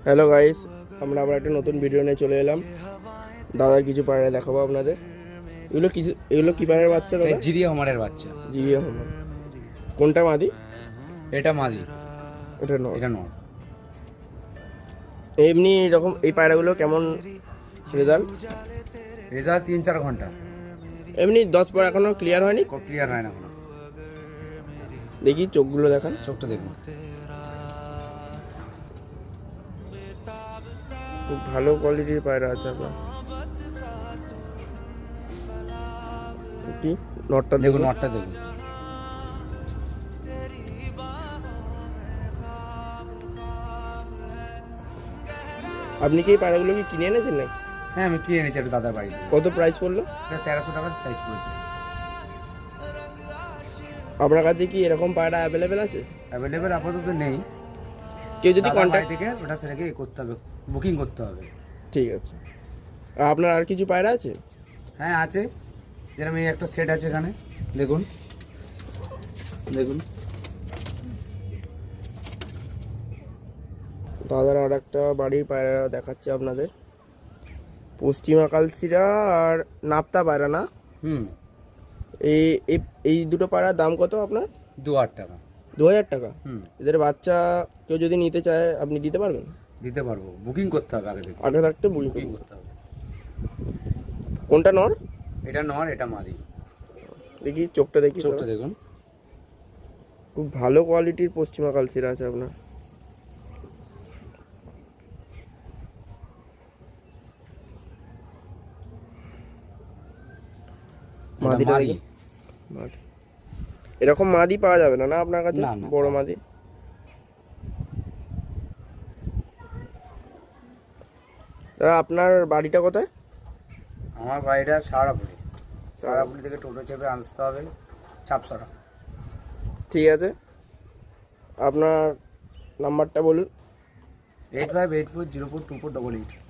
Hello guys, আমরা আবার একটা নতুন ভিডিও নিয়ে চলে এলাম। দাদার কিছু পায়রা দেখাবো আপনাদের। এগুলো কি পায়রার বাচ্চা দাদা? জিরিয়া হোমারের বাচ্চা। জিরিয়া হোমার। কোনটা মাদি? এটা মাদি, এটা নর। এটা নর। এমনি এরকম এই পায়রাগুলো কেমন রেজাল্ট? রেজাল্ট 3-4 ঘন্টা। এমনি 10 পর এখনো ক্লিয়ার হয়নি। ক্লিয়ার হয় না কোনো। দেখি চোখগুলো দেখান। চোখটা দেখুন। খুব ভালো কোয়ালিটির পায়রা আছে আপনার। কি নটটা দেখুন, নটটা দেখুন। আপনি কি এই পায়রাগুলো কি কিনে এনেছেন নাকি? হ্যাঁ, আমি কিনে এনেছি একটা দাদার বাড়িতে। কত প্রাইস পড়লো? এটা 1300 টাকার প্রাইস পড়েছে। আপনার কাছে কি এরকম পায়রা অ্যাভেলেবেল আছে? অ্যাভেলেবেল আপাতত নেই। কেউ যদি দাদার কন্ট্যাক্ট বাড়ি থেকে ওটা সেটাকে করতে হবে, বুকিং করতে হবে। ঠিক আছে। আর আপনার আর কিছু পায়রা আছে? হ্যাঁ আছে, যেরকম এই একটা সেট আছে এখানে দেখুন। দেখুন দাদার আর একটা বাড়ির পায়রা দেখাচ্ছে আপনাদের। পশ্চিমা কালসিরা আর নাপ্তা পায়রা না? হুম, এই এই এই দুটো পায়রার দাম কত আপনার? 2000 টাকা। 2000 টাকা। হুম, এদের বাচ্চা কেউ যদি নিতে চায় আপনি দিতে পারবেন? দিতে পারবো, বুকিং করতে হবে আগে থেকে। আগে থাকতে বুকিং বুকিং করতে হবে। কোনটা নর? এটা নর, এটা মাদি। দেখি চোখটা দেখি। চোখটা দেখুন। খুব ভালো কোয়ালিটির পশ্চিমা কালসিরা আছে আপনার। মাদিটা মাদি। দেখি। মাদি এরকম মাদি পাওয়া যাবে না না আপনার কাছে? না, না। বড় মাদি। দাদা আপনার বাড়িটা কোথায়? আমার বাড়িটা সারাপুরি থেকে টোটো চেপে আসতে হবে চাপসরা। ঠিক আছে, আপনার নাম্বারটা বলুন। 8584042488।